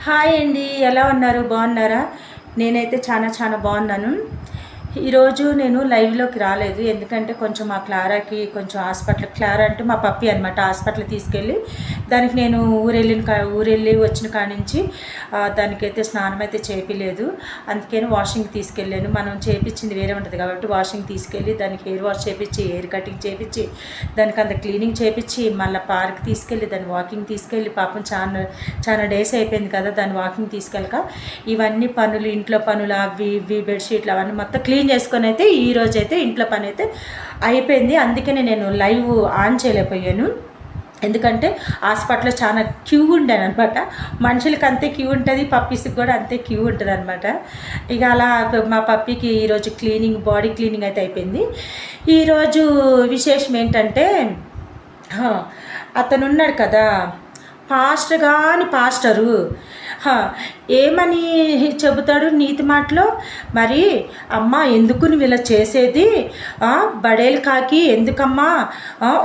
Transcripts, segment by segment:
Hi అండి, ఎలా ఉన్నారు? బాగున్నారా? నేనైతే చాలా చాలా బాగున్నాను. ఈరోజు నేను లైవ్లోకి రాలేదు, ఎందుకంటే కొంచెం మా క్లారాకి కొంచెం క్లారా అంటే మా పప్పి అనమాట, హాస్పిటల్ తీసుకెళ్ళి దానికి నేను ఊరెళ్ళి వచ్చిన కాడి నుంచి దానికైతే స్నానం అయితే చేపిలేదు. అందుకని వాషింగ్ తీసుకెళ్ళాను. మనం చేపించింది వేరే ఉంటుంది కాబట్టి వాషింగ్ తీసుకెళ్ళి దానికి హెయిర్ వాష్ చేపించి, హెయిర్ కటింగ్ చేపించి, దానికి అంత క్లీనింగ్ చేపించి, మళ్ళీ పార్క్ తీసుకెళ్ళి దాన్ని వాకింగ్ తీసుకెళ్ళి, పాపం చాలా చాలా డేస్ అయిపోయింది కదా దాన్ని వాకింగ్ తీసుకెళ్ళక, ఇవన్నీ పనులు, ఇంట్లో పనులు, అవి ఇవి బెడ్షీట్లు అవన్నీ మొత్తం క్లీన్ చేసుకొని అయితే ఈరోజు అయితే ఇంట్లో పని అయితే అయిపోయింది. అందుకనే నేను లైవ్ ఆన్ చేయలేకపోయాను, ఎందుకంటే హాస్పిటల్లో చాలా క్యూ ఉండాను అనమాట. మనుషులకి అంతే క్యూ ఉంటుంది, పప్పీస్కి కూడా అంతే క్యూ ఉంటుంది అనమాట. ఇక అలా మా పప్పీకి ఈరోజు బాడీ క్లీనింగ్ అయితే అయిపోయింది. ఈరోజు విశేషం ఏంటంటే, అతను ఉన్నాడు కదా పాస్టరు ఏమని చెబుతాడు నీతి మాటలో, మరి అమ్మ ఎందుకు నువ్వు ఇలా చేసేది, బడేలు కాకి ఎందుకమ్మా.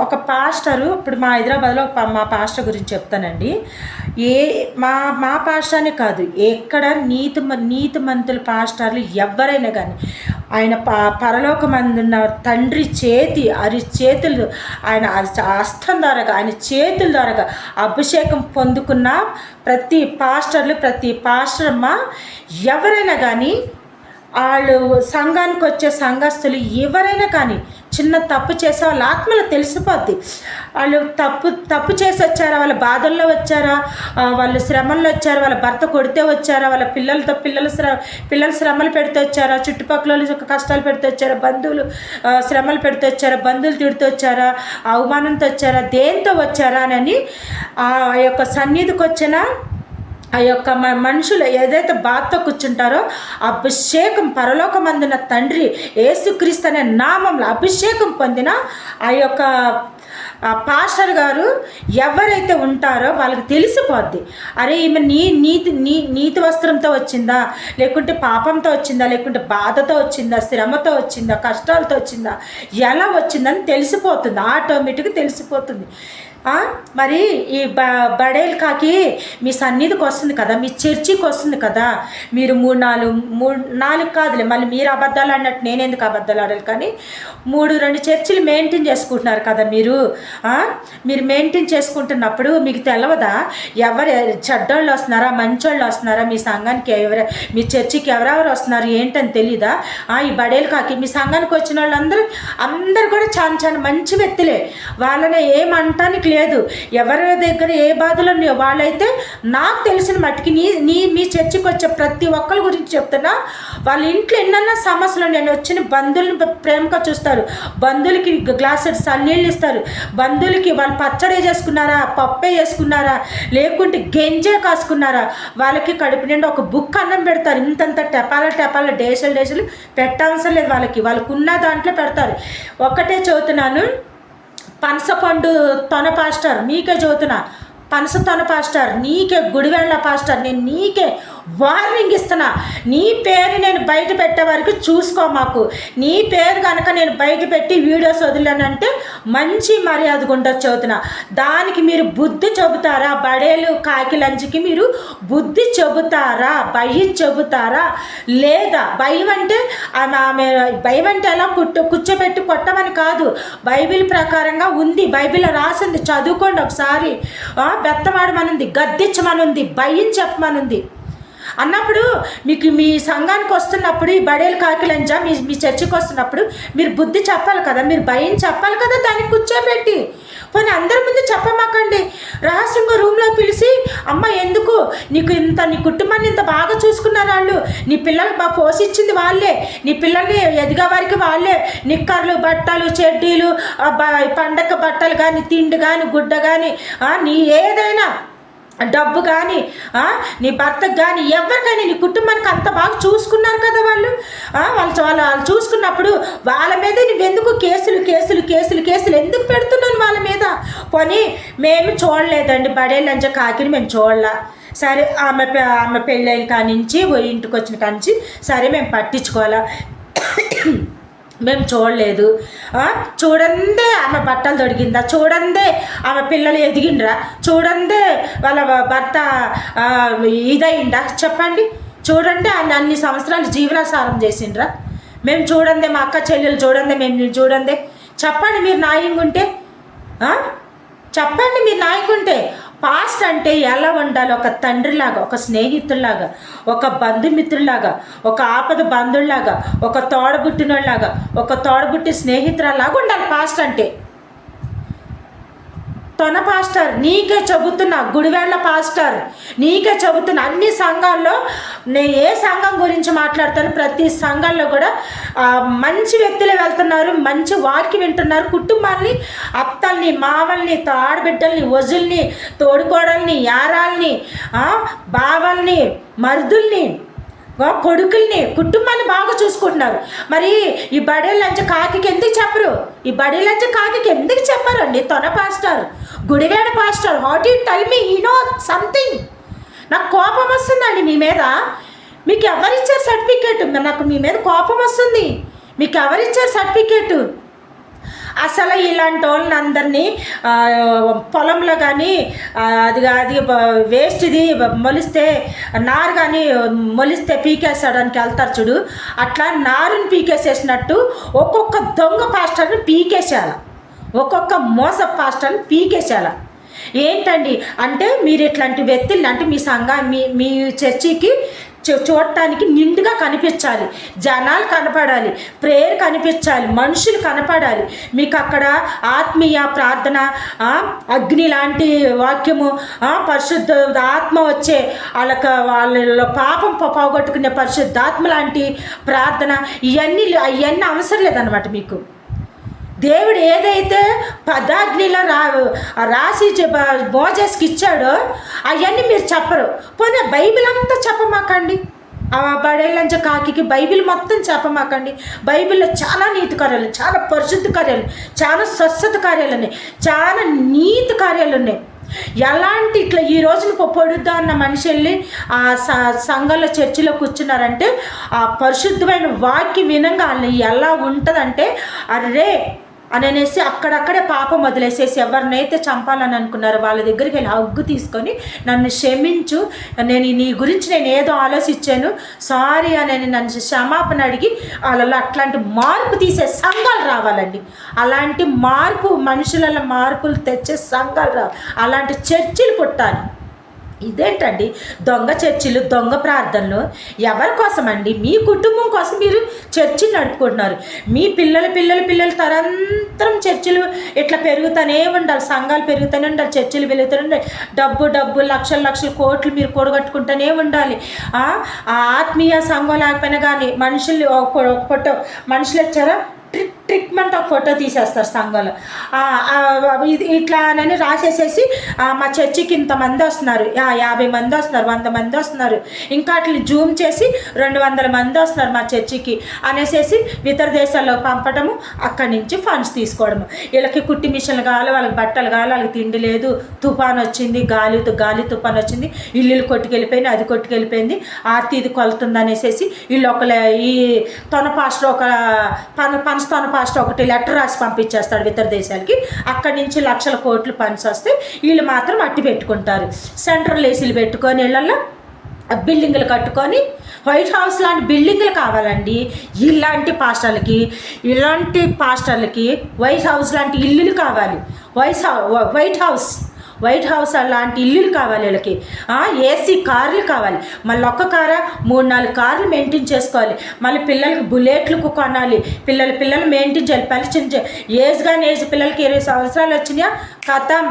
ఒక పాస్టరు, ఇప్పుడు మా హైదరాబాద్లో మా పాస్టర్ గురించి చెప్తానండి. మా పాస్టర్ అనే కాదు, ఎక్కడ నీతిమంతుల పాస్టర్లు ఎవరైనా కానీ ఆయన పరలోకమందున్న తండ్రి చేతులు ఆయన హస్తం ద్వారాగా, ఆయన చేతుల ద్వారాగా అభిషేకం పొందుకున్న ప్రతి పాస్టర్ అమ్మ ఎవరైనా కానీ, వాళ్ళు సంఘానికి వచ్చే సంఘస్థులు ఎవరైనా కానీ చిన్న తప్పు చేసే వాళ్ళ ఆత్మలో తెలిసిపోద్ది. వాళ్ళు తప్పు చేసి వచ్చారా, వాళ్ళ బాధల్లో వచ్చారా, వాళ్ళు శ్రమల్లో వచ్చారా, వాళ్ళ భర్త కొడితే వచ్చారా, వాళ్ళ పిల్లలు శ్రమలు పెడితే వచ్చారా, చుట్టుపక్కల కష్టాలు పెడితే వచ్చారా, బంధువులు శ్రమలు పెడితే వచ్చారా, బంధువులు తిడుతూ వచ్చారా, అవమానంతో వచ్చారా, దేంతో వచ్చారా అని ఆ యొక్క సన్నిధికి వచ్చిన ఆ యొక్క మనుషులు ఏదైతే బాధతో కూర్చుంటారో, అభిషేకం పరలోకమందున తండ్రి యేసుక్రీస్తు అనే నామంలో అభిషేకం పొందిన ఆ యొక్క పాస్టర్ గారు ఎవరైతే ఉంటారో వాళ్ళకి తెలిసిపోద్ది, అరే ఈమె నీతి వస్త్రంతో వచ్చిందా, లేకుంటే పాపంతో వచ్చిందా, లేకుంటే బాధతో వచ్చిందా, శ్రమతో వచ్చిందా, కష్టాలతో వచ్చిందా, ఎలా వచ్చిందని తెలిసిపోతుంది, ఆటోమేటిక్గా తెలిసిపోతుంది. మరి ఈ బడేలు కాకి మీ సన్నిధికి వస్తుంది కదా, మీ చర్చికి వస్తుంది కదా, మీరు మూడు నాలుగు కాదులే, మళ్ళీ మీరు అబద్ధాలు అన్నట్టు నేను ఎందుకు అబద్ధాలు ఆడాలి, కానీ 2 చర్చిలు మెయింటైన్ చేసుకుంటున్నారు కదా మీరు మెయింటైన్ చేసుకుంటున్నప్పుడు మీకు తెలవదా ఎవరు చెడ్డోళ్ళు వస్తున్నారా, మంచోళ్ళు వస్తున్నారా, మీ సంఘానికి మీ చర్చికి ఎవరెవరు వస్తున్నారు ఏంటని తెలీదా? ఈ బడేలు కాకి మీ సంఘానికి వచ్చిన అందరూ కూడా చాలా చాలా మంచి వ్యక్తులే, వాళ్ళని ఏమంటానికి లేదు. ఎవరి దగ్గర ఏ బాధలు ఉన్నాయో వాళ్ళైతే నాకు తెలిసిన మట్టుకి మీ చర్చికి వచ్చే ప్రతి ఒక్కరి గురించి చెప్తున్నా, వాళ్ళ ఇంట్లో ఎన్నన్నా సమస్యలు నేను వచ్చిన బంధువులను ప్రేమగా చూస్తారు, బంధువులకి గ్లాసు సన్నీళ్ళు ఇస్తారు, బంధువులకి వాళ్ళు పచ్చడి చేసుకున్నారా, పప్పే చేసుకున్నారా, లేకుంటే గెంజే కాసుకున్నారా, వాళ్ళకి కడుపు నిండా ఒక బుక్ అన్నం పెడతారు. ఇంతంత టపాల డేసలు పెట్టవసరం లేదు, వాళ్ళకు ఉన్న దాంట్లో పెడతారు. ఒక్కటే చదువుతున్నాను, పనసపండు తొన పాస్టర్ నీకే చదువుతున్నా, పనసతోన పాస్టర్ నీకే, గుడివెళ్ళ పాస్టర్ నేను నీకే వార్నింగ్ ఇస్తున్నా, నీ పేరు నేను బయట పెట్టే వరకు చూసుకో. మాకు నీ పేరు కనుక నేను బయట పెట్టి వీడియోస్ వదిలానంటే మంచి మర్యాదగా ఉండొచ్చు చదువుతున్నా. దానికి మీరు బుద్ధి చెబుతారా? బడేలు కాకి లంచికి మీరు బుద్ధి చెబుతారా? భయం చెబుతారా? లేదా భయం అంటే ఎలా కూర్చోబెట్టి కొట్టమని కాదు, బైబిల్ ప్రకారంగా ఉంది, బైబిల్లో రాసింది, చదువుకోండి ఒకసారి. బెత్తమాడమనుంది, గద్దించమనుంది, భయం చెప్పమనుంది అన్నప్పుడు మీకు మీ సంఘానికి వస్తున్నప్పుడు, ఈ బడేలు కాకిలంజా మీ చర్చికి వస్తున్నప్పుడు మీరు బుద్ధి చెప్పాలి కదా, మీరు భయం చెప్పాలి కదా, దానికి కూర్చోబెట్టి. పోనీ అందరి ముందు చెప్పమాకండి, రహస్యంగా రూమ్లో పిలిచి, అమ్మ ఎందుకు నీ కుటుంబాన్ని ఇంత బాగా చూసుకున్నారు వాళ్ళు, నీ పిల్లలకు బాగా పోషించింది వాళ్ళే, నీ పిల్లల్ని ఎదిగే వారికి వాళ్ళే, నిక్కర్లు బట్టలు చెడ్డీలు పండగ బట్టలు కానీ, తిండి కానీ, గుడ్డ కానీ, నీ ఏదైనా డబ్బు కానీ, నీ భర్తకు కానీ, ఎవరికైనా నీ కుటుంబానికి అంత బాగా చూసుకున్నారు కదా వాళ్ళు చూసుకున్నప్పుడు వాళ్ళ మీద నువ్వెందుకు కేసులు ఎందుకు పెడుతున్నాను వాళ్ళ మీద? పోనీ మేము చూడలేదండి బడేలు లంచ కాకిని, మేము చూడలా, సరే ఆమె పెళ్ళైన కానించి ఇంటికి వచ్చిన కానించి సరే మేము పట్టించుకోవాలా, మేము చూడలేదు. చూడందే ఆమె బట్టలు తొడిగిందా, చూడందే ఆమె పిల్లలు ఎదిగిండ్రా, చూడందే వాళ్ళ భర్త ఇదయిందా చెప్పండి. చూడండి అన్ని సంవత్సరాలు జీవనాసారం చేసిండ్రా. మేము చూడందే, మా అక్క చెల్లెలు చూడందే, మేము చూడందే. చెప్పండి మీరు న్యాయంగా ఉంటే, చెప్పండి మీరు న్యాయంగా ఉంటే. పాస్ట్ అంటే ఎలా ఉండాలి? ఒక తండ్రిలాగా, ఒక స్నేహితుల్లాగా, ఒక బంధుమిత్రుల్లాగా, ఒక ఆపద బంధువులాగా, ఒక తోడబుట్టినలాగా, ఒక తోడబుట్టి స్నేహితురాలాగా ఉండాలి పాస్ట్ అంటే. తొన పాస్టర్ నీకే చెబుతున్నా, గుడివేళ్ళ పాస్టర్ నీకే చెబుతున్నా. అన్ని సంఘాల్లో నేను ఏ సంఘం గురించి మాట్లాడతాను, ప్రతి సంఘంలో కూడా మంచి వ్యక్తులు వెళ్తున్నారు, మంచి వాక్యం వింటున్నారు. కుటుంబాన్ని, అత్తల్ని, మావల్ని, ఆడబిడ్డల్ని, వజుల్ని, తోడుకోడల్ని, యారాల్ని, బావల్ని, మరుదుల్ని, కొడుకుల్ని, కుటుంబాన్ని బాగా చూసుకుంటున్నారు. మరి ఈ బడేలంచ కాకి ఎందుకు చెప్పరు? ఈ బడేలంచ కాకి ఎందుకు చెప్పారండి? తొన పాస్టర్, గుడివేడ pastor, what you tell me, you know something. నాకు కోపం వస్తుందండి మీ మీద. మీకు ఎవరిచ్చారు సర్టిఫికేట్? నాకు మీ మీద కోపం వస్తుంది. మీకు ఎవరిచ్చారు సర్టిఫికేట్? అసలు ఇలాంటి వాళ్ళని అందరినీ పొలంలో కానీ అది వేస్ట్ది మొలిస్తే, నారు కానీ మొలిస్తే పీకేసాడానికి వెళ్తారు చూడు, అట్లా నారుని పీకేసేసినట్టు ఒక్కొక్క దొంగ పాస్టర్ని పీకేసేయాల, ఒక్కొక్క మోస పాస్టర్ని పీకేసేయాల. ఏంటండి అంటే మీరు ఇట్లాంటి వ్యక్తుల్ని, అంటే మీ మీ చర్చికి చూడటానికి నిండుగా కనిపించాలి, జనాలు కనపడాలి, ప్రేయర్ కనిపించాలి, మనుషులు కనపడాలి. మీకు అక్కడ ఆత్మీయ ప్రార్థన, అగ్ని లాంటి వాక్యము, పరిశుద్ధ ఆత్మ వచ్చే వాళ్ళ పాపం పోగొట్టుకునే పరిశుద్ధాత్మ లాంటి ప్రార్థన, ఇవన్నీ అవసరం లేదన్నమాట మీకు. దేవుడు ఏదైతే పదాగ్నిలో రాసి మోజేస్కి ఇచ్చాడో అవన్నీ మీరు చెప్పరు. పోనీ బైబిల్ అంతా చెప్పమాకండి. ఆ బడేలంచ కాకి బైబిల్ మొత్తం చెప్పమాకండి. బైబిల్లో చాలా నీతి కార్యాలు, చాలా పరిశుద్ధ కార్యాలు, చాలా స్వస్థత కార్యాలు ఉన్నాయి, చాలా నీతి కార్యాలు ఉన్నాయి. ఎలాంటి ఇట్లా ఈ రోజున పొడుద్దా అన్న మనిషి వెళ్ళి ఆ సంఘంలో చర్చిలో కూర్చున్నారంటే ఆ పరిశుద్ధమైన వాక్యం వినంగా ఎలా ఉంటుందంటే, అర్రే అనేసి అక్కడక్కడే పాపం వదిలేసేసి ఎవరినైతే చంపాలని అనుకున్నారో వాళ్ళ దగ్గరికి వెళ్ళి హగ్గు తీసుకొని, నన్ను క్షమించు, నేను నీ గురించి నేను ఏదో ఆలోచించాను, సారీ అని నన్ను క్షమాపణ అడిగి వాళ్ళలో అట్లాంటి మార్పు తీసే సంఘాలు రావాలండి. అలాంటి మార్పు, మనుషులలో మార్పులు తెచ్చే సంఘాలు రావాలి, అలాంటి చర్చిలు పుట్టాలి. ఇదేంటండి దొంగ చర్చిలు, దొంగ ప్రార్థనలు? ఎవరి కోసం అండి? మీ కుటుంబం కోసం మీరు చర్చిని నడుపుకుంటున్నారు. మీ పిల్లలు తరంతరం చర్చిలు ఇట్లా పెరుగుతూనే ఉండాలి, సంఘాలు పెరుగుతూనే ఉండాలి, చర్చిలు పెరుగుతూనే ఉండాలి, డబ్బు లక్షల కోట్లు మీరు కూడగట్టుకుంటూనే ఉండాలి. ఆత్మీయ సంఘం లేకపోయినా కానీ మనుషులు ఫోటో మనుషులు వచ్చారా ట్రీట్మెంట్ ఒక ఫోటో తీసేస్తారు సంఘంలో. ఇది ఇట్లా అని రాసేసేసి మా చర్చికి ఇంతమంది వస్తున్నారు, 50 మంది వస్తున్నారు, 100 మంది వస్తున్నారు, ఇంకా అట్లా జూమ్ చేసి 200 మంది వస్తున్నారు మా చర్చికి అనేసేసి ఇతర దేశాల్లో పంపడము, అక్కడి నుంచి ఫండ్స్ తీసుకోవడము. వీళ్ళకి కుట్టి మిషన్లు కావాలి, వాళ్ళకి బట్టలు కావాలి, వాళ్ళకి తిండి లేదు, తుఫాన్ వచ్చింది, గాలి తుఫాన్ వచ్చింది, ఇల్లు కొట్టుకెళ్ళిపోయింది, అది కొట్టుకెళ్ళిపోయింది, ఆర్తి ఇది కొలుతుంది అనేసేసి వీళ్ళు ఈ తొన పాస్టర్ తొన పాస్టర్ ఒకటి లెటర్ రాసి పంపించేస్తాడు ఇతర దేశాలకి. అక్కడి నుంచి లక్షల కోట్లు ఫండ్స్ వస్తే వీళ్ళు మాత్రం అట్టి పెట్టుకుంటారు, సెంట్రల్ ఏసీలు పెట్టుకొని ఇళ్ళల్లో బిల్డింగులు కట్టుకొని. వైట్ హౌస్ లాంటి బిల్డింగులు కావాలండి ఇలాంటి పాస్టర్లకి. వైట్ హౌస్ లాంటి ఇల్లులు కావాలి, వైట్ హౌస్ అలాంటి ఇల్లులు కావాలి వీళ్ళకి. ఏసీ కార్లు కావాలి, మళ్ళీ ఒక్క కారా 3-4 కార్లు మెయింటైన్ చేసుకోవాలి, మళ్ళీ పిల్లలకి బుల్లెట్లు కొనాలి, పిల్లలు మెయింటైన్ చేయాలి. చిన్న ఏజ్ పిల్లలకి 20 సంవత్సరాలు వచ్చినాయా కథం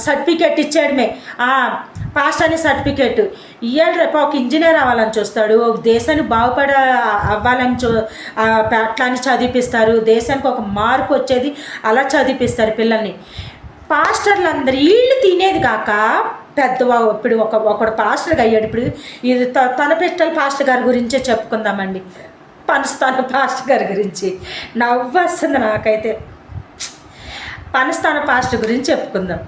సర్టిఫికేట్ ఇచ్చేయడమే, పాస్ట్ అనే సర్టిఫికేట్ ఇయ్యాడు. రేపు ఒక ఇంజనీర్ అవ్వాలని చూస్తాడు, ఒక దేశానికి అవ్వాలని అట్లా అని చదివిపిస్తారు, దేశానికి ఒక మార్పు వచ్చేది అలా చదివిపిస్తారు పిల్లల్ని. పాస్టర్లు అందరు వీళ్ళు తినేది కాక ఇప్పుడు ఒకడు పాస్టర్గా అయ్యాడు. ఇప్పుడు ఇది తలపెట్టల పాస్టర్ గారి గురించే చెప్పుకుందామండి. పనస్తాను పాస్టర్ గారి గురించి నవ్వు వస్తుంది నాకైతే. పనస్తాను పాస్టర్ గురించి చెప్పుకుందాం.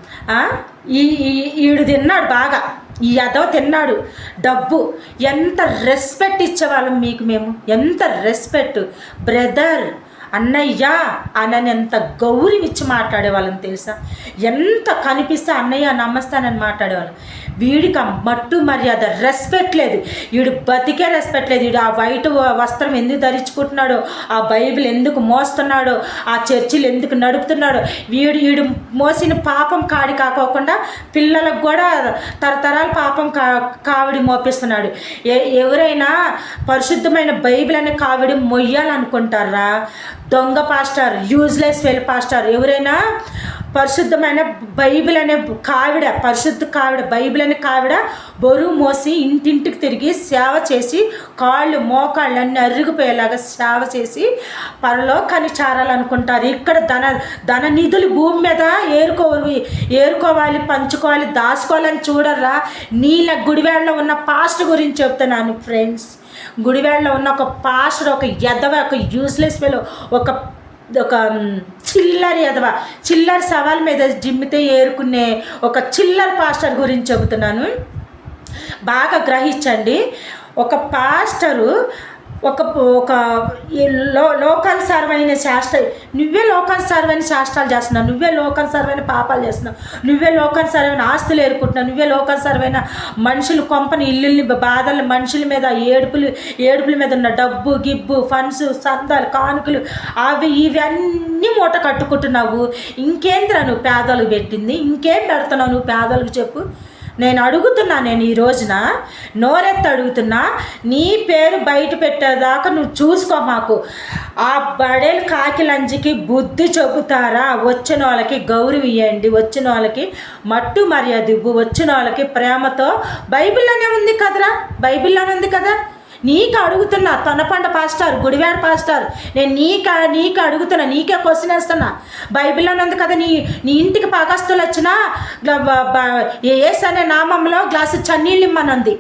ఈడు తిన్నాడు బాగా, ఈ యదవ తిన్నాడు డబ్బు. ఎంత రెస్పెక్ట్ ఇచ్చేవాళ్ళం మీకు మేము, ఎంత రెస్పెక్ట్, బ్రదర్, అన్నయ్య అని ఎంత గౌరవం ఇచ్చి మాట్లాడేవాళ్ళని తెలుసా. ఎంత కనిపిస్తే అన్నయ్య నమస్తానని మాట్లాడేవాళ్ళం. వీడికి మట్టు మర్యాద రెస్పెక్ట్ లేదు. వీడు బతికే రెస్పెక్ట్ లేదు. వీడు ఆ వైట్ వస్త్రం ఎందుకు ధరించుకుంటున్నాడో, ఆ బైబిల్ ఎందుకు మోస్తున్నాడో, ఆ చర్చిలు ఎందుకు నడుపుతున్నాడో, వీడు మోసిన పాపం కాడి కాకోకుండా పిల్లలకు కూడా తరతరాల పాపం కావిడి మోపిస్తున్నాడు. ఎవరైనా పరిశుద్ధమైన బైబిల్ అనే కావిడి మొయ్యాలనుకుంటారా? దొంగ పాస్టర్, యూజ్లెస్ ఫెల్ పాస్టర్. ఎవరైనా పరిశుద్ధమైన బైబిల్ అనే కావిడ, పరిశుద్ధ కావిడ, బైబిల్ అనే కావిడ బరువు మోసి ఇంటింటికి తిరిగి సేవ చేసి కాళ్ళు మోకాళ్ళు అన్నీ అరిగిపోయేలాగా సేవ చేసి పరలోకాన్ని చేరాలనుకుంటారు. ఇక్కడ ధన నిధులు భూమి మీద ఏరుకోవాలి, పంచుకోవాలి, దాచుకోవాలని చూడరా. నీళ్ళ గుడివాడలో ఉన్న పాస్టర్ గురించి చెప్తున్నాను ఫ్రెండ్స్. గుడివాడలో ఉన్న ఒక పాస్టర్, ఒక ఎదవ, ఒక యూజ్లెస్ ఫెలో, ఒక చిల్లర ఎదవ, చిల్లర సవాల్ మీద జిమ్మితే ఏరుకునే ఒక చిల్లర పాస్టర్ గురించి చెబుతున్నాను. బాగా గ్రహించండి. ఒక పాస్టరు ఒక లోకానుసారమైన శాస్త్ర, నువ్వే లోకానుసారమైన శాస్త్రాలు చేస్తున్నావు, నువ్వే లోకానుసారమైన పాపాలు చేస్తున్నావు, నువ్వే లోకానుసారమైన ఆస్తులు ఏరుకుంటున్నావు, నువ్వే లోకానుసారమైన మనుషులు కొంపని ఇల్లుల్ని బాధలు, మనుషుల మీద ఏడుపుల మీద ఉన్న డబ్బు గిబ్బు ఫండ్స్ సందాలు కానుకలు అవి ఇవి అన్నీ మూట కట్టుకుంటున్నావు. ఇంకేంద్రా నువ్వు పేదలకు పెట్టింది? ఇంకేం పెడుతున్నావు నువ్వు పేదలకు చెప్పు. నేను అడుగుతున్నా, నేను ఈ రోజున నోరెత్తి అడుగుతున్నా, నీ పేరు బయట పెట్టేదాకా నువ్వు చూసుకో. మాకు ఆ బడేలు కాకి లంజికి బుద్ధి చెబుతారా? వచ్చిన వాళ్ళకి గౌరవం ఇవ్వండి, వచ్చిన వాళ్ళకి మట్టు మర్యాద ఇవ్వు, వచ్చిన వాళ్ళకి ప్రేమతో. బైబిల్లోనే ఉంది కదరా, బైబిల్లోనే ఉంది కదా. నీకు అడుగుతున్నా, తొనపండ పాస్టర్, గుడివాడ పాస్టర్, నేను నీకు అడుగుతున్నా, నీకే క్వశ్చన్ వేస్తున్నా. బైబిల్లో ఉంది కదా, నీ ఇంటికి పాకస్తులు వచ్చినా యేసు అనే నామంలో గ్లాసు చన్నీళ్ళు ఇమ్మనుంది.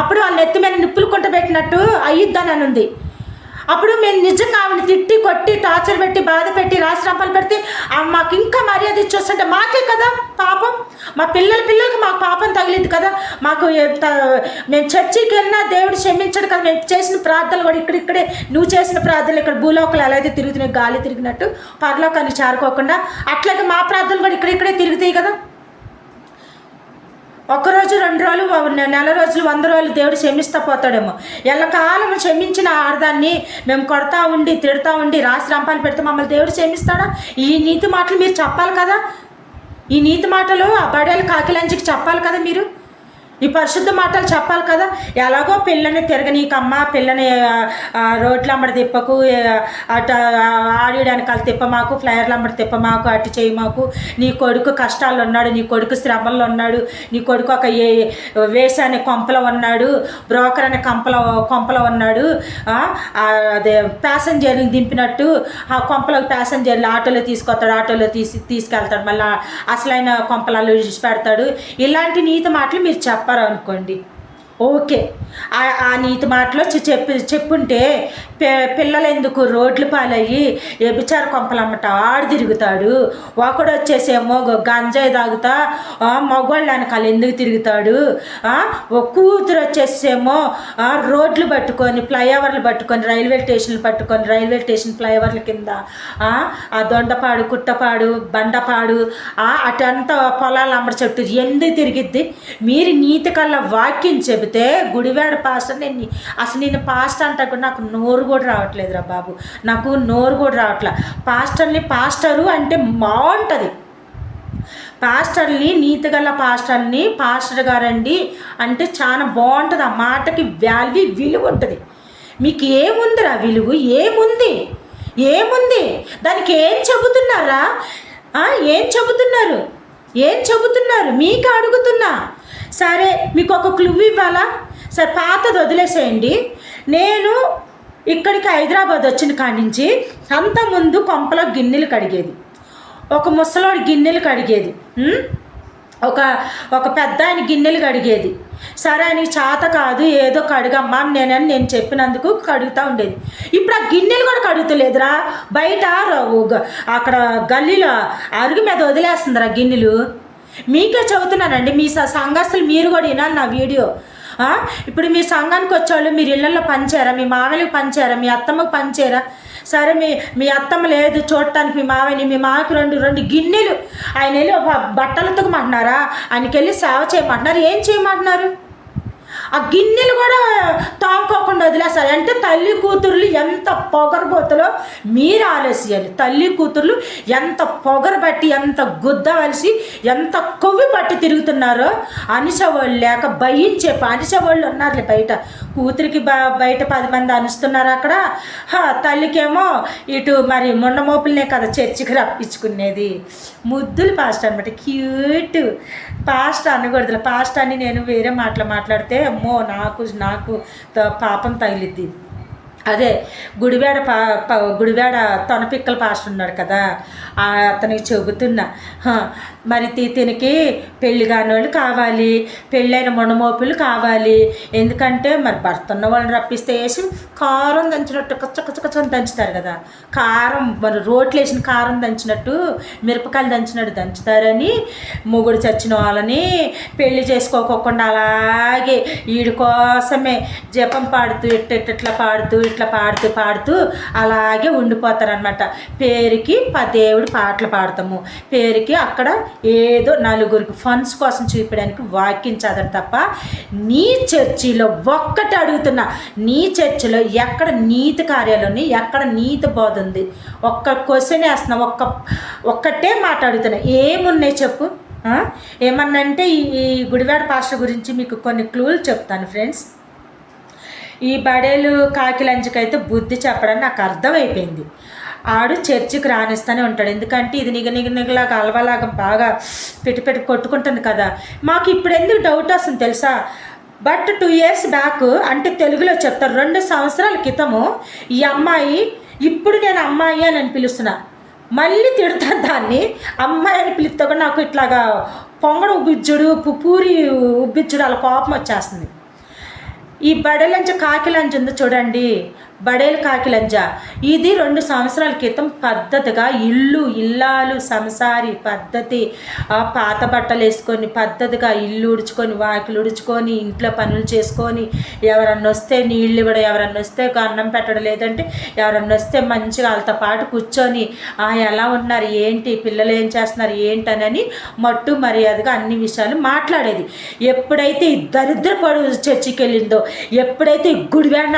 అప్పుడు వాళ్ళ నెత్తి మీద నిప్పులు కుంటబెట్టినట్టు అయ్యిద్దానని ఉంది. అప్పుడు మేము నిజంగా ఆవిడ తిట్టి కొట్టి టార్చర్ పెట్టి బాధ పెట్టి రాసిరంపాలు పెడితే మాకు ఇంకా మర్యాద ఇచ్చొస్తుంటే మాకే కదా పాపం. మా పిల్లలకి మాకు పాపం తగిలింది కదా. మాకు మేము చర్చికి వెళ్ళినా దేవుడు క్షమించడు కదా. మేము చేసిన ప్రార్థనలు కూడా ఇక్కడే నువ్వు చేసిన ప్రార్థనలు ఇక్కడ భూలోకలు ఎలా అయితే తిరుగుతున్నాయి, గాలి తిరిగినట్టు పరలోకాన్ని చేరుకోకుండా, అట్లాగే మా ప్రార్థనలు కూడా ఇక్కడే తిరుగుతాయి కదా. ఒక్కరోజు 2 రోజులు నెల రోజులు 100 రోజులు దేవుడు క్షమిస్తా పోతాడేమో. ఎల్లకాలం క్షమించిన ఆడదాన్ని మేము కొడతా ఉండి తిడతా ఉండి రాసి రంపాలు పెడితే మమ్మల్ని దేవుడు క్షమిస్తాడా? ఈ నీతి మాటలు మీరు చెప్పాలి కదా. ఈ నీతి మాటలు ఆ బడేలు కాకిలంచికి చెప్పాలి కదా. మీరు ఈ పరిశుద్ధ మాటలు చెప్పాలి కదా. ఎలాగో పిల్లని తిరగనీకమ్మ, పిల్లని రోడ్లు అమ్మడి తిప్పకు, అటు ఆడియడానికి వాళ్ళు తిప్పమాకు, ఫ్లైర్లు అమ్మడి తిప్పమాకు, అటు చేయమాకు. నీ కొడుకు కష్టాల్లో ఉన్నాడు, నీ కొడుకు శ్రమల్లో ఉన్నాడు, నీ కొడుకు ఒక వేస అనే కొంపలో ఉన్నాడు, బ్రోకర్ అనే కొంపలో ఉన్నాడు. అదే ప్యాసింజర్ని దింపినట్టు ఆ కొంపలోకి ప్యాసింజర్లు ఆటోలో తీసుకొస్తాడు, ఆటోలో తీసుకెళ్తాడు, మళ్ళీ అసలైన కొంపలలో విడిచిపెడతాడు. ఇలాంటి నీతి మాటలు మీరు చెప్పారనుకోండి, ఓకే. ఆ నీతి మాటలో చెప్పుంటే పిల్లలు ఎందుకు రోడ్లు పాలయ్యి వ్యభిచార కొంపలమ్మట ఆడు తిరుగుతాడు. ఒకడు వచ్చేసేమో గంజాయి తాగుతా మగవాళ్ళు వెనకాల ఎందుకు తిరుగుతాడు. కూతురు వచ్చేసేమో రోడ్లు పట్టుకొని ఫ్లైఓవర్లు పట్టుకొని రైల్వే స్టేషన్లు పట్టుకొని రైల్వే స్టేషన్ ఫ్లైఓవర్ల కింద ఆ దొండపాడు, కుట్టపాడు, బండపాడు అటంతా పొలాలు అమ్మడి చుట్టూ ఎందుకు తిరిగిద్ది. మీరు నీతి కల్లా వాక్యం చెబితే గుడివాడ పాస్టర్, నేను పాస్టర్ అంటే కూడా నాకు నోరు కూడా రావట్లేదురా బాబు, నాకు నోరు కూడా రావట్లే. పాస్టరు అంటే బాగుంటుంది. పాస్టర్ని నీతిగల పాస్టర్ని పాస్టర్ గారండి అంటే చాలా బాగుంటుంది. ఆ మాటకి విలువ ఉంటుంది. మీకు ఏముందిరా విలువ? ఏముంది దానికి? ఏం చెబుతున్నారా? ఏం చెబుతున్నారు మీకు అడుగుతున్నా. సరే, మీకు ఒక క్లూ ఇవ్వాలా? సరే, పాతది వదిలేసేయండి. నేను ఇక్కడికి హైదరాబాద్ వచ్చిన కాడి నుంచి అంతకుముందు కొంపలో గిన్నెలు కడిగేది ఒక ముసలోడి, గిన్నెలు కడిగేది ఒక పెద్ద ఆయన గిన్నెలు కడిగేది. సరే అని చేత కాదు, ఏదో కడుగమ్మా నేను చెప్పినందుకు కడుగుతూ ఉండేది. ఇప్పుడు ఆ గిన్నెలు కూడా కడుగుతలేదురా. బయట అక్కడ గల్లీలో అరుగు మీద వదిలేస్తుందిరా గిన్నెలు. మీకే చదువుతున్నానండి, మీ సంఘస్థులు మీరు కూడా వినాలి నా వీడియో. ఇప్పుడు మీ సంఘానికి వచ్చేవాళ్ళు మీరు ఇళ్లలో పంచారా, మీ మామయ్యకి పంచారా, మీ అత్తమ్మకి పంచారా? సరే, మీ అత్తమ్మ లేదు చూడటానికి మీ మామయ్యని, మీ మామకి రెండు గిన్నెలు ఆయన వెళ్ళి బట్టలు ఉతకమంటున్నారా, ఆయనకి వెళ్ళి సేవ చేయమంటున్నారు, ఏం చేయమంటున్నారు? ఆ గిన్నెలు కూడా తాముకోకుండా వదిలేస్తారు. అంటే తల్లి కూతుర్లు ఎంత పొగరబోతులో మీరు ఆలోచించాలి. తల్లి కూతుర్లు ఎంత పొగరబట్టి, ఎంత గుద్దవలసి, ఎంత కొవ్వి పట్టి తిరుగుతున్నారో. అనిసేవాళ్ళు లేక భయించే అనిసేవాళ్ళు ఉన్నారులే బయట. కూతురికి బయట 10 మంది అనుస్తున్నారు అక్కడ, తల్లికేమో ఇటు మరి మొండమోపులనే కదా చర్చికి రప్పించుకునేది. ముద్దులు పాస్ట్ అనమాట, క్యూట్ పాస్ట్ అనకూడదు. పాస్ట్ అని నేను వేరే మాట్లాడితే అమ్మో నాకు పాపం తగిలిద్ది. అదే గుడివాడ తొనపిక్కల పాస్టర్ ఉన్నాడు కదా, అతనికి చెబుతున్నా, మరి తినికి పెళ్ళి కాని వాళ్ళు కావాలి, పెళ్ళైన మొండమోపులు కావాలి. ఎందుకంటే మరి భర్త ఉన్న వాళ్ళని రప్పిస్తే వేసి కారం దంచినట్టు కచ్చకచ్చకచ్చని దంచుతారు కదా, కారం మరి రోట్లు వేసిన కారం దంచినట్టు, మిరపకాయలు దంచినట్టు దంచుతారని మొగుడు చచ్చిన వాళ్ళని పెళ్లి చేసుకోకుండా అలాగే వీడి కోసమే జపం పాడుతూ ఇట్లా పాడుతూ అలాగే ఉండిపోతారనమాట. పేరుకి దేవుడి పాటలు పాడతాము, పేరుకి అక్కడ ఏదో నలుగురికి ఫండ్స్ కోసం చూపించడానికి వాక్యం చదవడం తప్ప. నీ చర్చిలో ఒక్కటి అడుగుతున్నా, నీ చర్చిలో ఎక్కడ నీతి కార్యాలు ఉన్నాయి, ఎక్కడ నీతి బోధ ఉంది? ఒక్క క్వశ్చన్ వేస్తున్నా, ఒక్కటే మాట్లాడుతున్నా, ఏమున్నాయి చెప్పు. ఏమన్నంటే ఈ గుడివాడ పాస్టర్ గురించి మీకు కొన్ని క్లూలు చెప్తాను ఫ్రెండ్స్. ఈ బడేలు కాకిలంజకైతే బుద్ధి చెప్పడం నాకు అర్థమైపోయింది. ఆడు చర్చికి రానిస్తూనే ఉంటాడు, ఎందుకంటే ఇది నిగలాగా అలవలాగా బాగా పెట్టి కొట్టుకుంటుంది కదా. మాకు ఇప్పుడు ఎందుకు డౌట్ వస్తుంది తెలుసా? బట్ 2 years బ్యాక్, అంటే తెలుగులో చెప్తారు, 2 సంవత్సరాల క్రితము ఈ అమ్మాయి, ఇప్పుడు నేను అమ్మాయి అని పిలుస్తున్నా, మళ్ళీ తిడతాను దాన్ని అమ్మాయి అని పిలుస్తా కూడా నాకు ఇట్లాగా పొంగడు ఉబ్బిచ్చుడు, పూరి ఉబ్బిచ్చుడు అలా కోపం వచ్చేస్తుంది. ఈ బడేలంజ కాకిలంజ ఉందో చూడండి, బడేలు కాకిలంజ, ఇది 2 సంవత్సరాల క్రితం పద్ధతిగా ఇల్లాలు సంసారి పద్ధతి, పాత బట్టలు వేసుకొని పద్ధతిగా ఇల్లు ఉడుచుకొని వాకిలు ఉడుచుకొని ఇంట్లో పనులు చేసుకొని, ఎవరన్నా వస్తే నీళ్ళు ఇవ్వడం, ఎవరన్నా వస్తే అన్నం పెట్టడం, లేదంటే ఎవరన్నా వస్తే మంచిగా వాళ్ళతో పాటు కూర్చొని ఎలా ఉన్నారు, ఏంటి పిల్లలు ఏం చేస్తున్నారు ఏంటనని మట్టు మర్యాదగా అన్ని విషయాలు మాట్లాడేది. ఎప్పుడైతే ఈ దరిద్రపడు చర్చికి వెళ్ళిందో, ఎప్పుడైతే ఈ గుడివాడ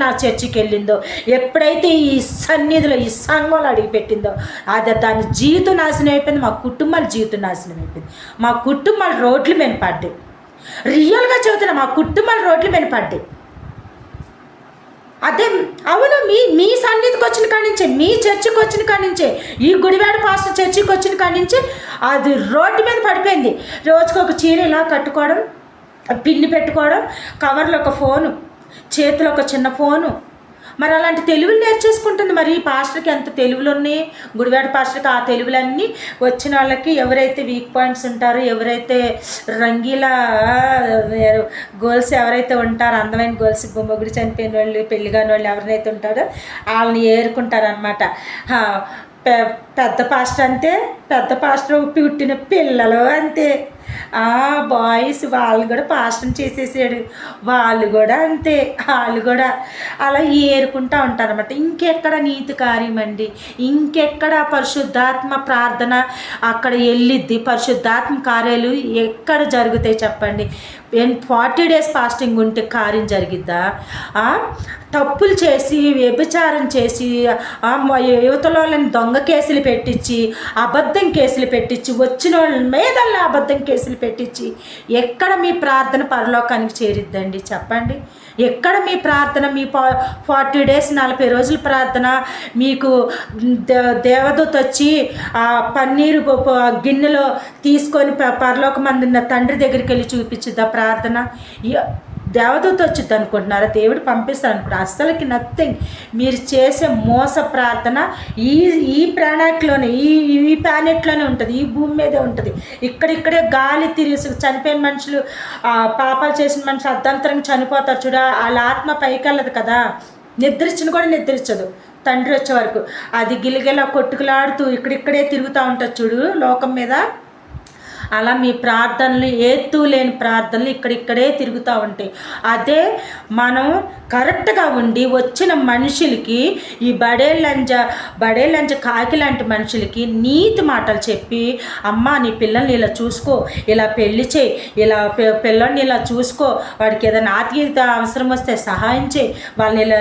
నా చర్చికి వెళ్ళిందో, ఎప్పుడైతే ఈ సన్నిధిలో ఈ సంఘంలో అడిగిపెట్టిందో, అది దాని జీవితం నాశనం అయిపోయింది. మా కుటుంబాల జీవితం నాశనం అయిపోయింది. మా కుటుంబాల రోడ్లు మీద పడ్డాయి. రియల్గా చెబుతున్నా, మా కుటుంబాల రోడ్లు మీద పడ్డాయి. అదే అవును, మీ సన్నిధికి వచ్చిన కాడి నుంచే, మీ చర్చికి వచ్చిన కాడి నుంచే, ఈ గుడివాడ పాస్టర్ చర్చికి వచ్చిన కాడి నుంచే అది రోడ్డు మీద పడిపోయింది. రోజుకు ఒక చీర ఇలా కట్టుకోవడం, పిన్ని పెట్టుకోవడం, కవర్లో ఒక ఫోను, చేతిలో ఒక చిన్న ఫోను. మరి అలాంటి తెలుగులు నేర్చేసుకుంటుంది. మరి ఈ పాస్టర్కి ఎంత తెలుగులు ఉన్నాయి, గుడివాడ పాస్టర్కి ఆ తెలుగులన్నీ వచ్చిన వాళ్ళకి, ఎవరైతే వీక్ పాయింట్స్ ఉంటారో, ఎవరైతే రంగీల గర్ల్స్ ఎవరైతే ఉంటారో, అందమైన గర్ల్స్, మొగుడు చనిపోయిన వాళ్ళు, పెళ్లి కాని వాళ్ళు ఎవరైతే ఉంటారో వాళ్ళని ఏరుకుంటారనమాట. పెద్ద పాస్టర్ అంతే, పెద్ద పాస్టర్ పుట్టిన పిల్లలు అంతే. బాయ్స్ వాళ్ళు కూడా పాస్టర్ని చేసేసాడు, వాళ్ళు కూడా అంతే, వాళ్ళు కూడా అలా ఏరుకుంటూ ఉంటారన్నమాట. ఇంకెక్కడ నీతి కార్యం అండి, ఇంకెక్కడ పరిశుద్ధాత్మ ప్రార్థన అక్కడ వెళ్ళిద్ది, పరిశుద్ధాత్మ కార్యాలు ఎక్కడ జరుగుతాయి చెప్పండి? 40 days ఫాస్టింగ్ ఉంటే కార్యం జరిగిద్దా? తప్పులు చేసి, వ్యభిచారం చేసి, యువతలోని దొంగ కేసులు పెట్టించి, అబద్ధం కేసులు పెట్టించి, వచ్చిన వాళ్ళ మీదల్లా అబద్ధం కేసులు పెట్టించి, ఎక్కడ మీ ప్రార్థన పరలోకానికి చేరిద్దండి చెప్పండి? ఎక్కడ మీ ప్రార్థన? మీ 40 days 40 రోజుల ప్రార్థన మీకు దేవదూత వచ్చి ఆ పన్నీరు గిన్నెలో తీసుకొని పరలోకమందున్న తండ్రి దగ్గరికి వెళ్ళి చూపించుద్దా ప్రార్థన? దేవదూత వచ్చింది అనుకుంటున్నారా? దేవుడు పంపిస్తాను అనుకుంటారు? అస్సలకి నథింగ్. మీరు చేసే మోస ప్రార్థన ఈ ప్లానెట్లోనే, ఈ ప్లానెట్లోనే ఉంటుంది, ఈ భూమి మీదే ఉంటుంది. ఇక్కడిక్కడే గాలి తిరిగి చనిపోయిన మనుషులు, పాపాలు చేసిన మనుషులు అర్ధాంతరంగా చనిపోతారు చూడ, వాళ్ళ ఆత్మ పైకెళ్ళదు కదా, నిద్రించిన కూడా నిద్రించదు తండ్రి వచ్చే వరకు. అది గిలిగిలా కొట్టుకులాడుతూ ఇక్కడిక్కడే తిరుగుతూ ఉంటుంది చూడు లోకం మీద. అలా మీ ప్రార్థనలు ఏత్తూ లేని ప్రార్థనలు ఇక్కడిక్కడే తిరుగుతూ ఉంటాయి. అదే మనం కరెక్ట్గా ఉండి వచ్చిన మనుషులకి ఈ బడేలంజ కాకి లాంటి మనుషులకి నీతి మాటలు చెప్పి, అమ్మ నీ పిల్లల్ని ఇలా చూసుకో, ఇలా పెళ్లి చేయి, ఇలా పిల్లల్ని ఇలా చూసుకో, వాడికి ఏదైనా ఆత్మీయత అవసరం వస్తే సహాయం చేయి, వాళ్ళని ఇలా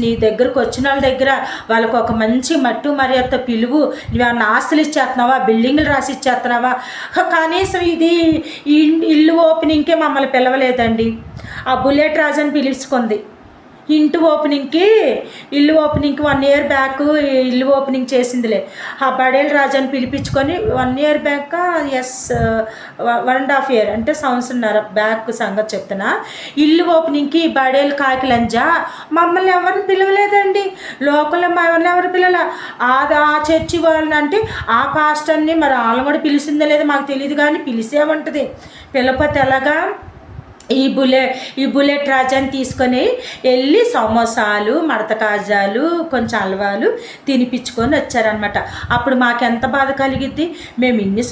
నీ దగ్గరకు వచ్చిన వాళ్ళ దగ్గర వాళ్ళకు ఒక మంచి మట్టు మర్యాదతో పిలువు, నువ్వేమన్నా ఆస్తులు ఇచ్చేస్తున్నావా, బిల్డింగ్లు రాసి ఇచ్చేస్తున్నావా, కనీసం ఇది ఇల్లు ఓపెనింగ్కే మమ్మల్ని పిలవలేదండి. ఆ బుల్లెట్ రాజని పిలుచుకుంది ఇల్లు ఓపెనింగ్కి 1 year బ్యాక్ ఇల్లు ఓపెనింగ్ చేసిందిలే. ఆ బడేల్ రాజాని పిలిపించుకొని 1 year బ్యాక్ 1.5 year అంటే సంవత్సరంన్నర బ్యాక్ సంగతి చెప్తున్నా. ఇల్లు ఓపెనింగ్కి బడేల్ కాకి లంజ మమ్మల్ని ఎవరిని పిలవలేదండి. లోకల్లో ఎవరిని ఎవరు పిలవలే. ఆ చర్చి వాళ్ళని అంటే ఆ పాస్టర్ని మరి వాళ్ళని కూడా పిలిచిందో లేదో మాకు తెలియదు, కానీ పిలిచే ఉంటుంది. పిలకపోతే ఎలాగా ఈ బుల్లెట్ రాజాని తీసుకొని వెళ్ళి సమోసాలు, మడత కాజాలు, కొంచెం హల్వాలు తినిపించుకొని వచ్చారనమాట. అప్పుడు మాకెంత బాధ కలిగిద్ది. మేము ఇన్ని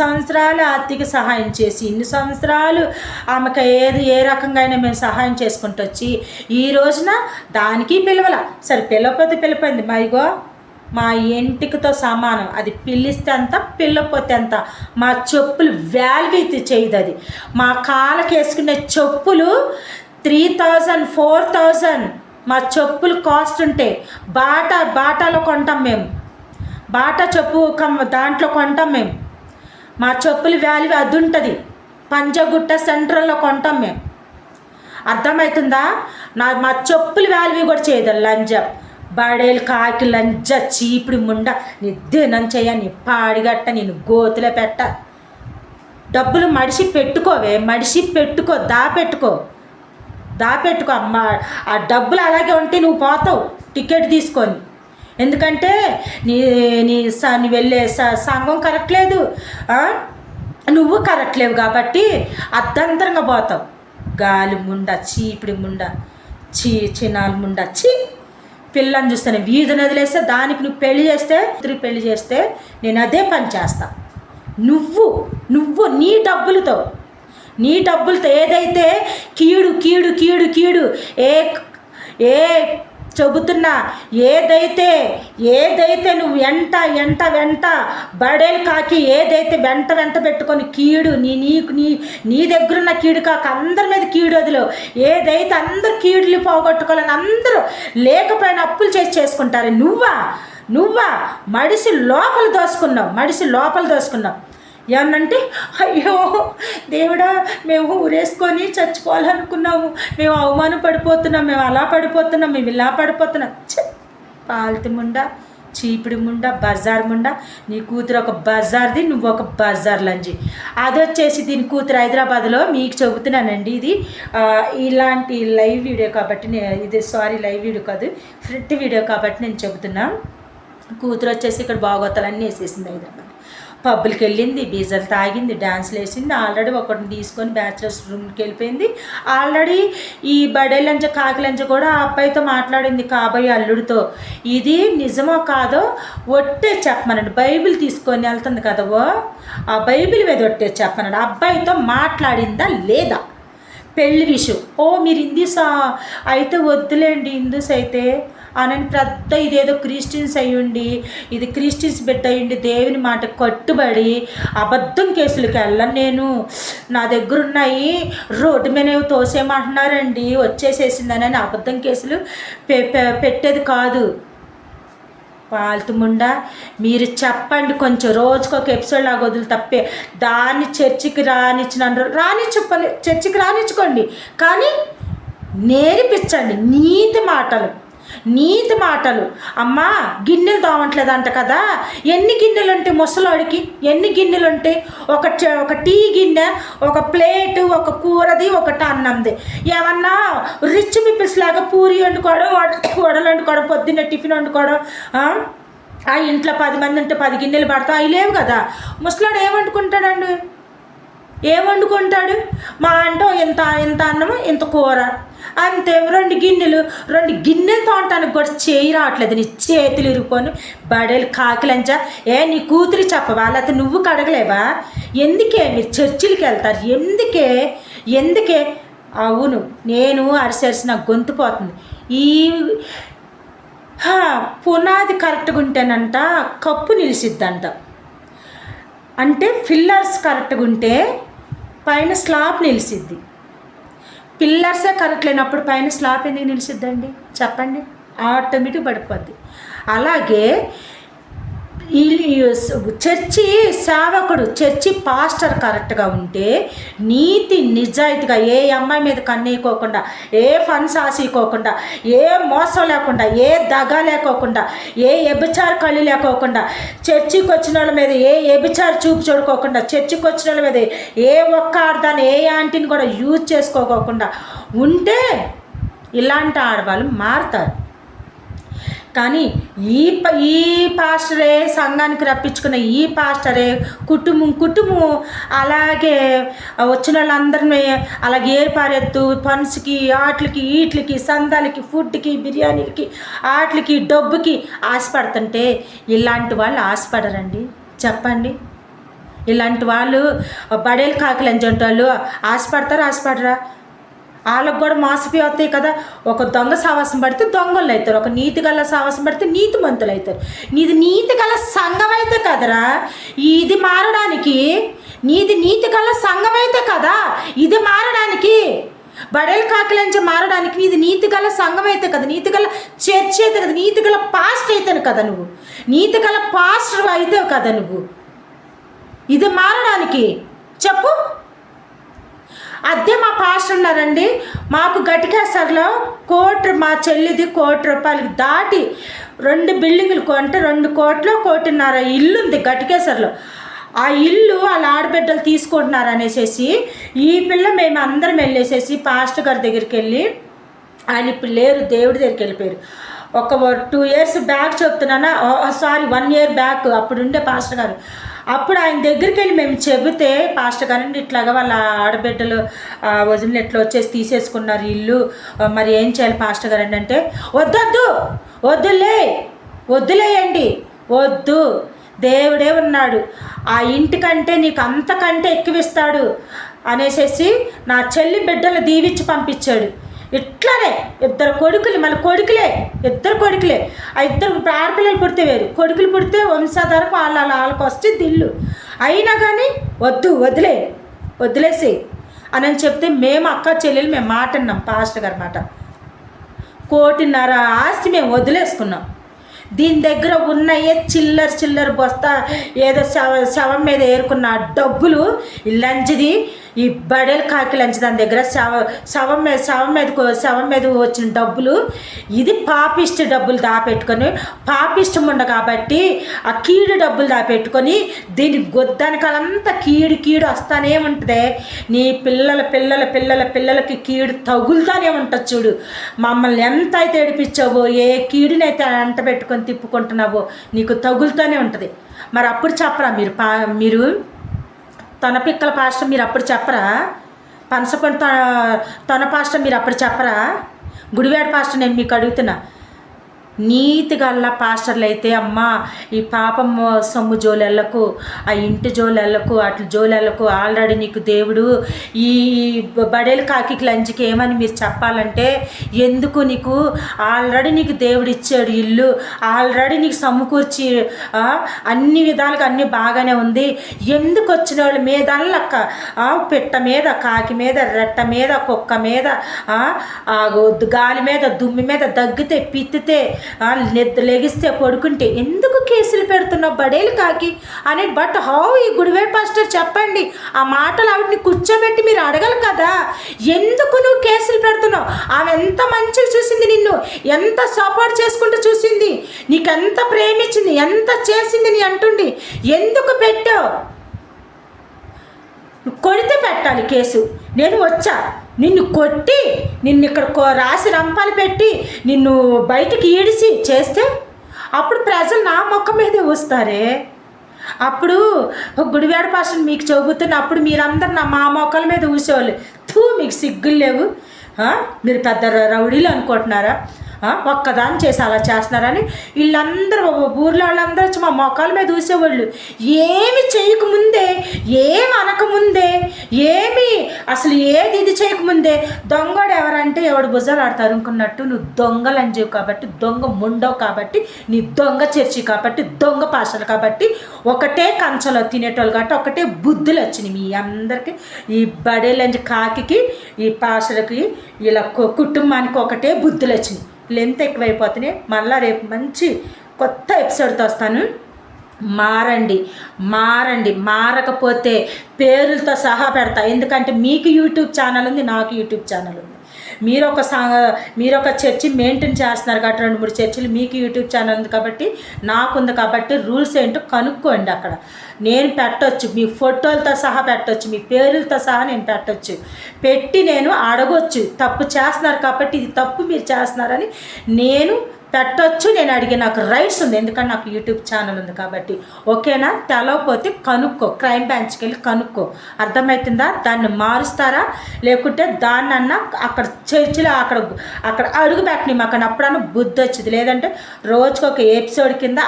సంవత్సరాలు ఆర్థిక సహాయం చేసి, ఇన్ని సంవత్సరాలు ఆమెకు ఏ రకంగా అయినా మేము సహాయం చేసుకుంటూ వచ్చి ఈ రోజున దానికి పిలవల. సరే పిలవపోయింది. మైగో మా ఇంటికితో సమానం, అది పిలిస్తే అంత పిల్లపోతే అంత. మా చెప్పులు వాల్యూ చేయదు. అది మా కాళ్ళకి వేసుకునే చెప్పులు 3000 4000 మా చెప్పులు కాస్ట్ ఉంటాయి. బాటాలో కొంటాం మేము, బాటా చెప్పు దాంట్లో కొంటాం మేము. మా చెప్పులు వాల్యూ అది ఉంటుంది. పంజగుట్ట సెంట్రల్లో కొంటాం మేము. అర్థమవుతుందా? మా చెప్పులు వాల్యూ కూడా చేయదు లంజ. బడేలు కాకి లంజ చీపుడి ముండ నిద్దేనం చెయ్య, నీ పాడిగట్ట, నేను గోతులో పెట్ట. డబ్బులు మడిసి పెట్టుకో, దాపెట్టుకో అమ్మ. ఆ డబ్బులు అలాగే ఉంటే నువ్వు పోతావు టికెట్ తీసుకొని. ఎందుకంటే నీ వెళ్ళే సంఘం కరెక్ట్ లేదు, నువ్వు కరెక్ట్ లేవు కాబట్టి అర్ధంతరంగా పోతావు. గాలి ముండ, చీపిడి ముండ, చినాలు ముండ, పిల్లని చూస్తాను వీధిని వదిలేస్తే దానికి నువ్వు పెళ్లి చేస్తే నేను అదే పని చేస్తా. నువ్వు నీ డబ్బులతో ఏదైతే కీడు చెబుతున్నా, ఏదైతే నువ్వు వెంట బడేలు కాకి ఏదైతే వెంట పెట్టుకొని కీడు నీ దగ్గరున్న కీడు కాక అందరి మీద కీడు వదిలో. ఏదైతే అందరు కీడులు పోగొట్టుకోవాలని అందరూ లేకపోయినా అప్పులు చేసుకుంటారు. నువ్వా మడిసి లోపల దోసుకున్నావు. ఏమనంటే, అయ్యో దేవుడా, మేము ఊరేసుకొని చచ్చిపోవాలనుకున్నాము, మేము అవమానం పడిపోతున్నాం, మేము అలా పడిపోతున్నాం, మేము ఇలా పడిపోతున్నాం. పాల్తి ముండ, చీపిడి ముండ, బజార్ ముండ. నీ కూతురు ఒక బజార్ది, నువ్వు ఒక బజార్ లంజి. అది వచ్చేసి దీని కూతురు హైదరాబాద్లో. మీకు చెబుతున్నానండి, ఇది ఇలాంటి లైవ్ వీడియో కాబట్టి లైవ్ వీడియో కాదు, ఫ్రంట్ వీడియో కాబట్టి నేను చెబుతున్నా. కూతురు వచ్చేసి ఇక్కడ బాగోతాలన్నీ వేసేసింది హైదరాబాద్. పబ్బులకి వెళ్ళింది, బీజలు తాగింది, డ్యాన్స్లు వేసింది. ఆల్రెడీ ఒకటిని తీసుకొని బ్యాచిలర్స్ రూమ్కి వెళ్ళిపోయింది. ఆల్రెడీ ఈ బడేలంజ కాకిలంజ కూడా ఆ అబ్బాయితో మాట్లాడింది, కాబోయే అల్లుడితో. ఇది నిజమో కాదో ఒట్టే చెప్పమనండి. బైబిల్ తీసుకొని వెళ్తుంది కదా, ఆ బైబిల్ మీద ఒట్టే చెప్పమనండి. అబ్బాయితో మాట్లాడిందా లేదా పెళ్లి విషయం. మీరు హిందూస్ అయితే వద్దులేండి, హిందూస్ అయితే అని పెద్ద ఇదేదో క్రిస్టియన్స్ అయ్యుండి, ఇది క్రిస్టియన్స్ బిడ్డ అయ్యుండి దేవుని మాట కట్టుబడి అబద్ధం కేసులకి వెళ్ళను నేను, నా దగ్గర ఉన్నాయి రోడ్డు మీద తోసేయమంటున్నారండి వచ్చేసేసిందని అబద్ధం కేసులు పెట్టేది కాదు. పాల్తుముండా, మీరు చెప్పండి కొంచెం, రోజుకు ఒక ఎపిసోడ్ లాగా వదులు తప్పే. దాన్ని చర్చికి చర్చికి రానిచ్చుకోండి, కానీ నేర్పించండి నీతి మాటలు. అమ్మా గిన్నెలు తోమట్లేదంట కదా, ఎన్ని గిన్నెలు ఉంటాయి ముసలోడికి? ఎన్ని గిన్నెలు ఉంటాయి? ఒక టీ గిన్నె, ఒక ప్లేటు, ఒక కూరది, ఒకటి అన్నంది. ఏమన్నా రిచ్ పీపుల్స్ లాగా పూరి వండుకోవడం, వడలు వండుకోవడం, పొద్దున్నే టిఫిన్ వండుకోవడం, ఆ ఇంట్లో 10 మంది ఉంటే 10 గిన్నెలు పడతాం, అవి లేవు కదా. ముసలోడు ఏం వండుకుంటాడండి? ఏం వండుకుంటాడు? మా అంటూ ఇంత ఇంత అన్నము ఇంత కూర అంతే. 2 గిన్నెలు తోమటానికి కూడా చేయి రావట్లేదు. నీ చేతులు ఇరుక్కొని బడేలు కాకిలంచా. నీ కూతురి చెప్పవా? లేకపోతే నువ్వు కడగలేవా? ఎందుకే మీరు చర్చిలకి వెళ్తారు? ఎందుకే? అవును, నేను అరిసరిసి నాకు గొంతు పోతుంది. ఈ పునాది కరెక్ట్గా ఉంటేనంట కప్పు నిలిచిద్దంట. అంటే పిల్లర్స్ కరెక్ట్గా ఉంటే పైన స్లాబ్ నిలిచిద్ది. పిల్లర్సే కరెక్ట్ లేనప్పుడు పైన స్లాబ్ ఎందుకు నిలిచిద్దండి చెప్పండి? ఆటోమేటిక్ పడిపోద్ది. అలాగే ఈ చర్చి సేవకుడు, చర్చి పాస్టర్ కరెక్ట్గా ఉంటే నీతి నిజాయితీగా ఏ అమ్మాయి మీద కన్నేయకోకుండా, ఏ ఫండ్స్ ఆశీకోకుండా, ఏ మోసం లేకుండా, ఏ దగ లేకోకుండా, ఏ ఎబిచారు కళ్ళు లేకోకుండా, చర్చికి వచ్చిన వాళ్ళ మీద ఏ ఎబిచారు చూపు చూడుకోకుండా, చర్చికి వచ్చిన వాళ్ళ మీద ఏ ఒక్క ఆడదాన్ని ఏ ఆంటీని కూడా యూజ్ చేసుకోకోకుండా ఉంటే ఇలాంటి ఆడవాళ్ళు మారుతారు. కానీ ఈ పాస్టరే సంఘానికి రప్పించుకున్న ఈ పాస్టరే కుటుంబం అలాగే వచ్చిన వాళ్ళందరినీ అలాగే ఏర్పారెత్తు ఫండ్స్కి వీటికి సందాలకి ఫుడ్కి బిర్యానీలకి వాటికి డబ్బుకి ఆశపడుతుంటే ఇలాంటి వాళ్ళు ఆశపడరండి చెప్పండి? ఇలాంటి వాళ్ళు బడేలు కాకులని వాళ్ళు ఆశపడరా? వాళ్ళకు కూడా మోసపోయి వస్తాయి కదా. ఒక దొంగ సావాసం పడితే దొంగలు అవుతారు, ఒక నీతి గల సావాసం పడితే నీతిమంతులు అవుతారు. నీతి గల సంఘం అయితే కదరా ఇది మారడానికి. నీతి గల సంఘం అయితే కదా ఇది మారడానికి. బడేలు కాకిలంచి మారడానికి నీతి గల సంఘం అయితే కదా, నీతి గల చర్చ్ అయితే కదా, నీతి గల పాస్టర్ అయితేను కదా నువ్వు, నీతి గల పాస్టర్ అయితే కదా నువ్వు. ఇది మారడానికి చెప్పు. అదే మా పాస్టర్ ఉన్నారండి, మాకు గట్టికేసర్లో మా చెల్లిది ₹1,00,00,000 దాటి 2 బిల్డింగులు కొంటే 2 కోట్లు 1,50,00,000 ఇల్లు ఉంది గట్టికేసర్లో. ఆ ఇల్లు వాళ్ళ ఆడబిడ్డలు తీసుకుంటున్నారు అనేసి ఈ పిల్ల మేము అందరం వెళ్ళేసేసి పాస్టర్ గారి దగ్గరికి వెళ్ళి, ఆయన ఇప్పుడు లేరు, దేవుడి దగ్గరికి వెళ్ళిపోయారు. ఒక 2 years బ్యాక్ చెప్తున్నానా, 1 year బ్యాక్ అప్పుడు ఉండే పాస్టర్ గారు. అప్పుడు ఆయన దగ్గరికి వెళ్ళి మేము చెబితే, పాస్టర్ గారండి ఇట్లాగా వాళ్ళ ఆడబిడ్డలు వదిన ఎట్లా వచ్చేసి తీసేసుకున్నారు ఇల్లు, మరి ఏం చేయాలి పాస్టర్ గారండి అంటే, వద్దులేయండి, వద్దు, దేవుడే ఉన్నాడు, ఆ ఇంటికంటే నీకు అంతకంటే ఎక్కువిస్తాడు అనేసి నా చెల్లి బిడ్డలు దీవించి పంపించాడు. ఇట్లానే 2 కొడుకులు, మళ్ళీ ఇద్దరు కొడుకులే. ఆ 2 ఆడపిల్లలు పుడితే వేరు, కొడుకులు పుడితే వంశాధారకు వాళ్ళకి వస్తుంది ఇల్లు. అయినా కానీ వదిలేసి అని చెప్తే మేము అక్క చెల్లెలు మేము మాట అన్నాం. పాస్టర్ గారి మాట 1,50,00,000 ఆస్తి మేము వదిలేసుకున్నాం. దీని దగ్గర ఉన్నాయే చిల్లర బస్తా ఏదో శవం మీద ఏరుకున్న డబ్బులు లంచిది, ఈ బడేలు కాకి లంచి దాని దగ్గర శవం మీద వచ్చిన డబ్బులు, ఇది పాపిష్టి డబ్బులు దాపెట్టుకొని, పాపిష్టం ఉండ కాబట్టి ఆ కీడు డబ్బులు దాపెట్టుకొని దీని గొద్దానికాలంతా కీడు వస్తానే ఉంటుంది. నీ పిల్లలకి కీడు తగులుతానే ఉంటుంది చూడు. మమ్మల్ని ఎంత అయితే ఏడిపించావో, ఏ కీడునైతే అంట పెట్టుకొని తిప్పుకుంటున్నావో నీకు తగులుతూనే ఉంటుంది. మరి అప్పుడు చెప్పరా మీరు తన పిక్కల పాస్టర్ మీరు అప్పుడు చెప్పరా? పనసపండు తన పాస్టర్ మీరు అప్పుడు చెప్పరా? గుడివాడ పాస్టర్ నేను మీకు అడుగుతున్నా. నీతిగల్ల పాస్టర్లు అయితే అమ్మ ఈ పాపం సొమ్ము జోలెళ్ళకు, ఆ ఇంటి జోలెళ్ళకు, అట్ల జోలెళ్ళకు, ఆల్రెడీ నీకు దేవుడు ఈ బడేలు కాకి లంచికి ఏమని మీరు చెప్పాలంటే, ఎందుకు నీకు ఆల్రెడీ నీకు దేవుడు ఇచ్చాడు ఇల్లు, ఆల్రెడీ నీకు సమకూర్చి అన్ని విధాలుగా అన్నీ బాగానే ఉంది, ఎందుకు వచ్చిన వాళ్ళు మీదల్లక్క పిట్ట మీద, కాకి మీద, రెట్ట మీద, కుక్క మీద, గాలి మీద, దుమ్మి మీద దగ్గితే పిత్తితే లెగిస్తే పడుకుంటే ఎందుకు కేసులు పెడుతున్నావు బడేలు కాకి అని. బట్ హౌ ఈ గుడివాడ పాస్టర్ చెప్పండి, ఆ మాటలు ఆవిడని కూర్చోబెట్టి మీరు అడగాలి కదా, ఎందుకు నువ్వు కేసులు పెడుతున్నావు? ఆమె ఎంత మంచిగా చూసింది, నిన్ను ఎంత సపోర్ట్ చేసుకుంటూ చూసింది, నీకెంత ప్రేమించింది, ఎంత చేసింది నీ అంటుండి, ఎందుకు పెట్టావు? కొడితే పెట్టాలి కేసు. నేను వచ్చా నిన్ను కొట్టి నిన్ను ఇక్కడ రాసి రంపాలు పెట్టి నిన్ను బయటికి ఈడిసి చేస్తే అప్పుడు ప్రజలు నా మొక్క మీదే వస్తారే. అప్పుడు గుడివాడ పాస్టర్ మీకు చెబుతున్నప్పుడు మీరందరు మా మోకాల మీద ఊసేవాళ్ళు. మీకు సిగ్గులు లేవు, మీరు పెద్ద రౌడీలు అనుకుంటున్నారా, ఒక్కదాన్ని చేసి అలా చేస్తున్నారని వీళ్ళందరూ ఊర్లో వాళ్ళందరూ వచ్చి మా మొక్కల మీద చూసేవాళ్ళు. ఏమి చేయకముందే, ఏమి అనకముందే, ఏమి అసలు ఏది ఇది చేయకముందే దొంగడు ఎవరంటే ఎవడు భుజాలు ఆడతారు అనుకున్నట్టు, నువ్వు దొంగలని చెప్పు కాబట్టి, దొంగ ముండవు కాబట్టి, నీ దొంగ చర్చి కాబట్టి, దొంగ పాషలు కాబట్టి, ఒకటే కంచంలో తినేటోళ్ళు కాబట్టి ఒకటే బుద్ధులు వచ్చినాయి మీ అందరికీ. ఈ బడేలంచి కాకి, ఈ పాషలకి, ఇలా కుటుంబానికి ఒకటే బుద్ధులు వచ్చినాయి. లెంత్ ఎక్కువైపోతున్నాయి. మళ్ళీ రేపు మంచి కొత్త ఎపిసోడ్తో వస్తాను. మారండి, మారకపోతే పేరులతో సహా పెడతా. ఎందుకంటే మీకు యూట్యూబ్ ఛానల్ ఉంది, నాకు యూట్యూబ్ ఛానల్ ఉంది. మీరు ఒక చర్చి మెయింటైన్ చేస్తున్నారు కాబట్టి 2-3 చర్చిలు మీకు యూట్యూబ్ ఛానల్ ఉంది కాబట్టి, నాకుంది కాబట్టి రూల్స్ ఏంటో కనుక్కోండి. అక్కడ నేను పెట్టొచ్చు, మీ ఫోటోలతో సహా పెట్టొచ్చు, మీ పేర్లతో సహా నేను పెట్టొచ్చు. పెట్టి నేను అడగొచ్చు. తప్పు చేస్తున్నారు కాబట్టి ఇది తప్పు మీరు చేస్తున్నారని నేను పెట్టొచ్చు. నేను అడిగే నాకు రైట్స్ ఉంది, ఎందుకంటే నాకు యూట్యూబ్ ఛానల్ ఉంది కాబట్టి. ఓకేనా? తెలవకపోతే కనుక్కో, క్రైమ్ బ్రాంచ్కి వెళ్ళి కనుక్కో. అర్థమవుతుందా? దాన్ని మారుస్తారా, లేకుంటే దాన్నన్నా అక్కడ చర్చిలో అక్కడ అడుగు పెట్టని మాకు అప్పుడన్నా బుద్ధి వచ్చింది. లేదంటే రోజుకి ఒక ఎపిసోడ్ కింద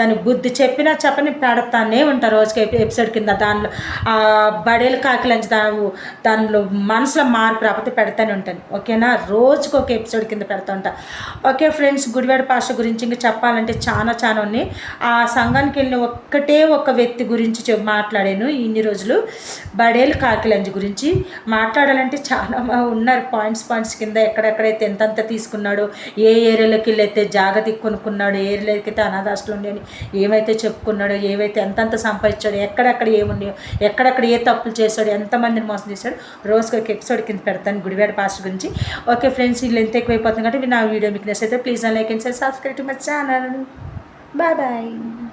దాని బుద్ధి చెప్పని పెడతానే ఉంటాను. రోజుకి ఎపిసోడ్ కింద దానిలో బడేలు కాకిలంచి దానిలో మనసులో మార్పు రాకపోతే పెడతానే ఉంటాను. ఓకేనా? రోజుకి ఒక ఎపిసోడ్ కింద పెడతా ఉంటా. ఓకే ఫ్రెండ్స్, గుడివాడ పాస్టర్ గురించి ఇంకా చెప్పాలంటే చాలా ఉన్నాయి. ఆ సంఘానికి వెళ్ళిన ఒక వ్యక్తి గురించి మాట్లాడాను ఇన్ని రోజులు. బడేలు కాకిలంజి గురించి మాట్లాడాలంటే చాలా ఉన్నారు. పాయింట్స్ కింద ఎక్కడెక్కడైతే ఎంతంత తీసుకున్నాడో, ఏ ఏరియాలోకి వెళ్ళైతే జాగ్రత్త కొనుక్కున్నాడు, ఏ ఏరియాలోకి అయితే అనాథాశ్రమం ఉండేని ఏమైతే చెప్పుకున్నాడో, ఏవైతే ఎంతంత సంపాదించాడో, ఎక్కడెక్కడ ఏమున్నాయో, ఎక్కడెక్కడ ఏ తప్పులు చేశాడు, ఎంతమందిని మోసం చేశాడు, రోజుకి ఒక ఎపిసోడ్ కింద పెడతాను గుడివాడ పాస్టర్ గురించి. ఓకే ఫ్రెండ్స్, వీళ్ళు ఎంత ఎక్కువైపోతుంది కాబట్టి నా వీడియో మీకు నచ్చితే please like and subscribe to my channel. Bye bye.